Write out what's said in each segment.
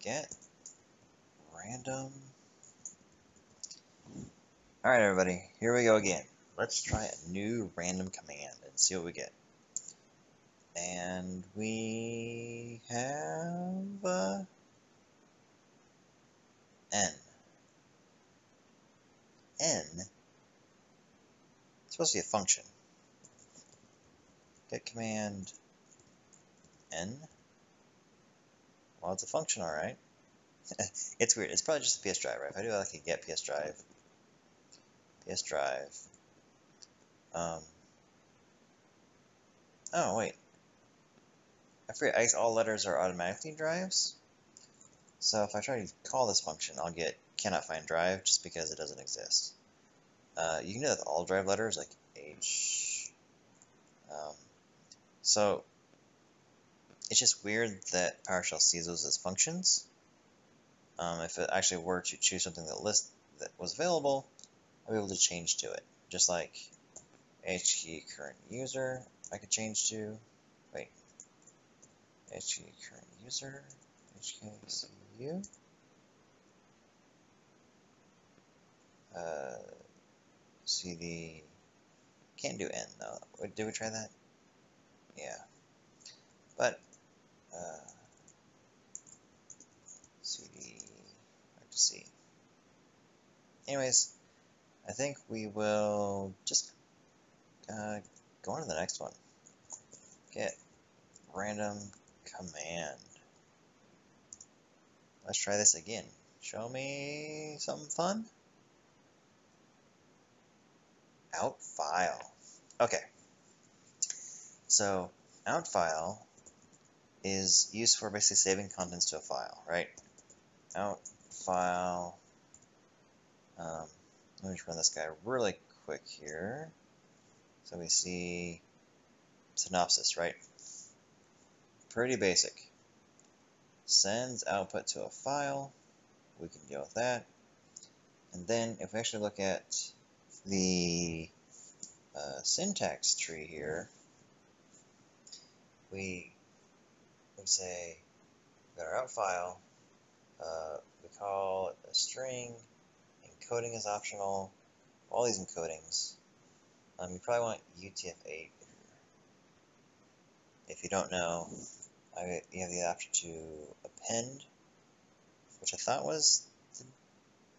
get random. Alright everybody, here we go again. Let's try a new random command and see what we get. And we have n. N? It's supposed to be a function. Get command n. Well, it's a function, alright. It's weird. It's probably just a PS drive, right? If I do like a get PS drive. Oh, wait. I forget, I guess all letters are automatically drives. So if I try to call this function, I'll get cannot find drive just because it doesn't exist. You can do that with all drive letters, like H. So it's just weird that PowerShell sees those as functions. If it actually were to choose something that was available, I'd be able to change to it. Just like HKey current user, I could change to, HKey current user, HKCU, CD, can't do N though. Did we try that? Yeah. But, CD, back to C. Anyways, I think we will just go on to the next one. Get random command. Let's try this again. Show me something fun. Out file. Okay. So out file is used for basically saving contents to a file, right? Out file. Let me just run this guy really quick here. So we see synopsis, right? Pretty basic. Sends output to a file. We can deal with that. And then if we actually look at the syntax tree here, we say we've got our out file. We call it a string. Encoding is optional. All these encodings. You probably want UTF-8 if you don't know. You have the option to append, which I thought was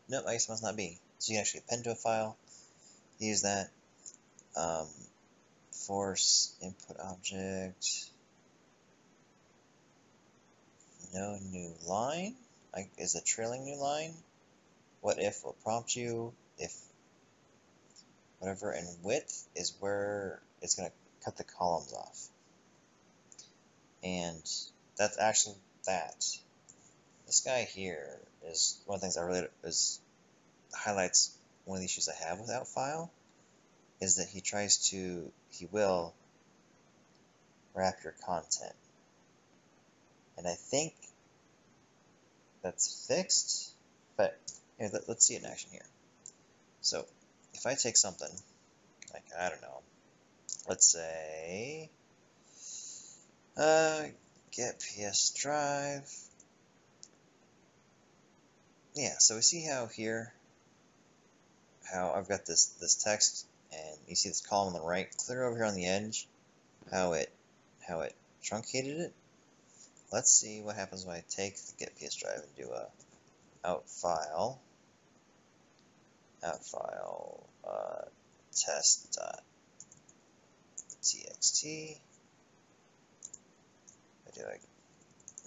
no, I guess it must not be. So you can actually append to a file. Use that. Force input object. No new line is a trailing new line. What if will prompt you if whatever, and width is where it's going to cut the columns off. And that's actually that. This guy here is one of the things I really highlights one of the issues I have with outfile is that he will wrap your content. And I think that's fixed, but here, let's see it in action here. So if I take something, like, I don't know, let's say, get PS drive. Yeah, so we see how here, how I've got this text, and you see this column on the right, clear over here on the edge, how it truncated it. Let's see what happens when I take the get PS drive and do a out file test.txt.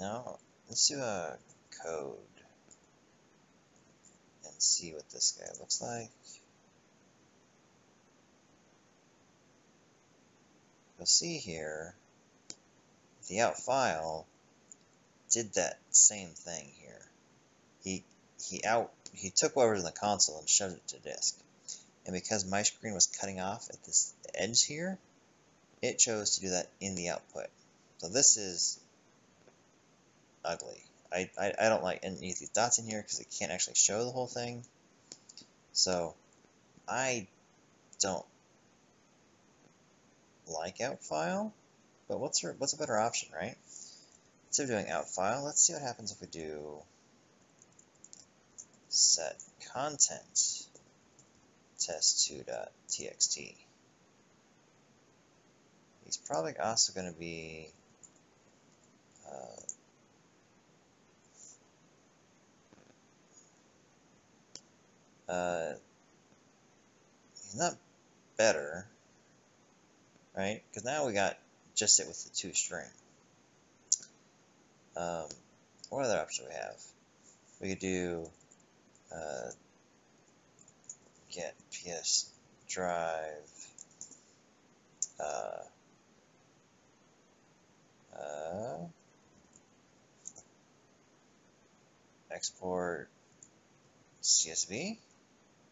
No, let's do a code and see what this guy looks like. You'll see here, the out file did that same thing here. He took whatever's in the console and shoved it to disk. And because my screen was cutting off at this edge here, it chose to do that in the output. So this is ugly. I don't like any of these dots in here because it can't actually show the whole thing. So I don't like out file, but what's a better option, right? instead of doing out file, let's see what happens if we do set content test2.txt. He's probably also going to be he's not better, right? Because now we got just it with the toString. What other options do we have? We could do get PS drive export CSV.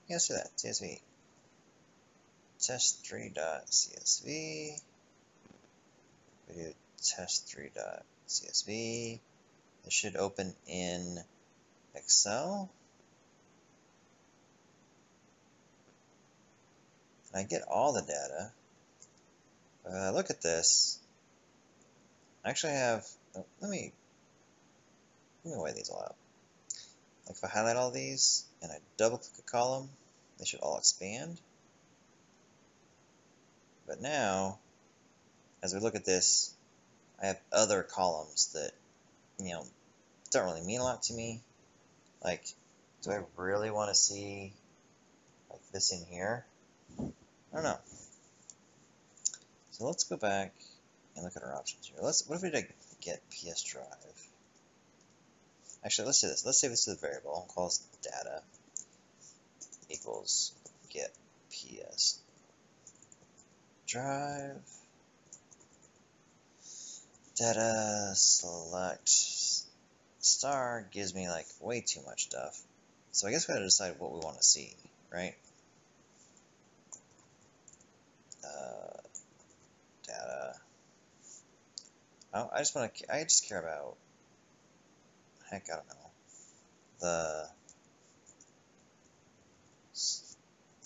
Yeah, let's do that. CSV. Test3.csv. We do test3.csv. It should open in Excel. And I get all the data. But when I look at this, I actually have, let me weigh these all out. Like if I highlight all these and I double click a column, they should all expand. But now, as we look at this, I have other columns that, don't really mean a lot to me. Like, do I really want to see like this in here? I don't know. So let's go back and look at our options here. What if we did get PS drive? Actually, let's do this. Let's save this to the variable. I'll call this data equals get PS drive. Data select star gives me like way too much stuff. So I guess we gotta decide what we want to see, right? Data. I just care about, heck, I don't know, the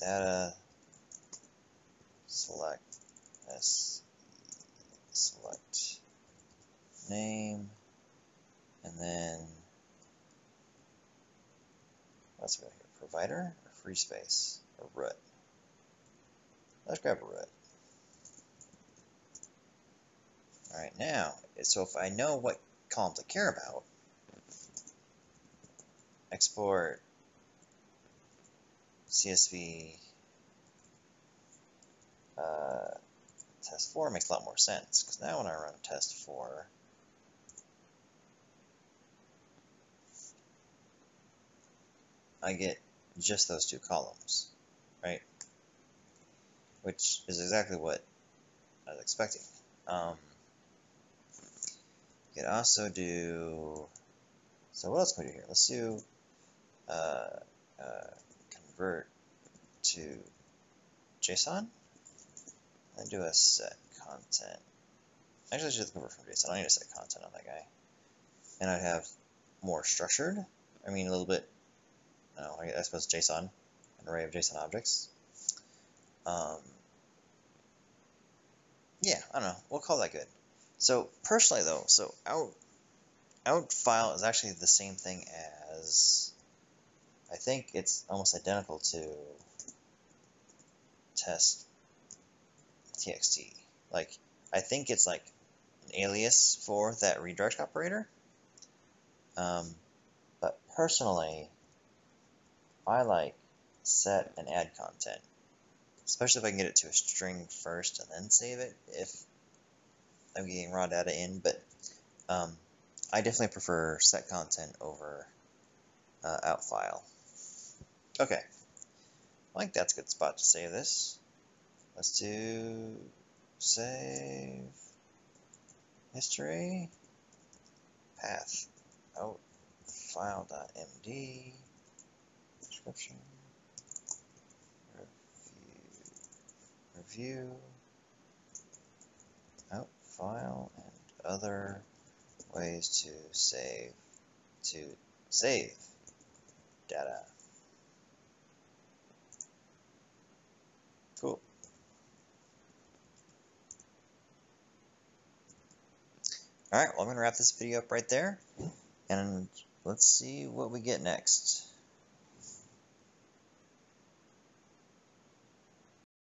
data select select name, and then what's we got here? Provider or free space or root? Let's grab a root. All right, now, so if I know what columns I care about, export CSV test4 makes a lot more sense, because now when I run test4, I get just those two columns, right? Which is exactly what I was expecting. You could also do, so what else can we do here? Let's do convert to JSON, and do a set content. Actually, I should convert from JSON. I don't need to set content on that guy. And I'd have more structured, I mean a little bit, no, I suppose JSON, an array of JSON objects. Yeah, I don't know, we'll call that good. So personally though, so out file is actually the same thing as, I think it's almost identical to test txt. Like, I think it's like an alias for that redirect operator. But personally, I like set and add content, especially if I can get it to a string first and then save it if I'm getting raw data in. But I definitely prefer set content over out file. Okay, I think that's a good spot to save this. Let's do save history path out file.md description review out file and other ways to save data. Cool. Alright, well I'm going to wrap this video up right there, and let's see what we get next.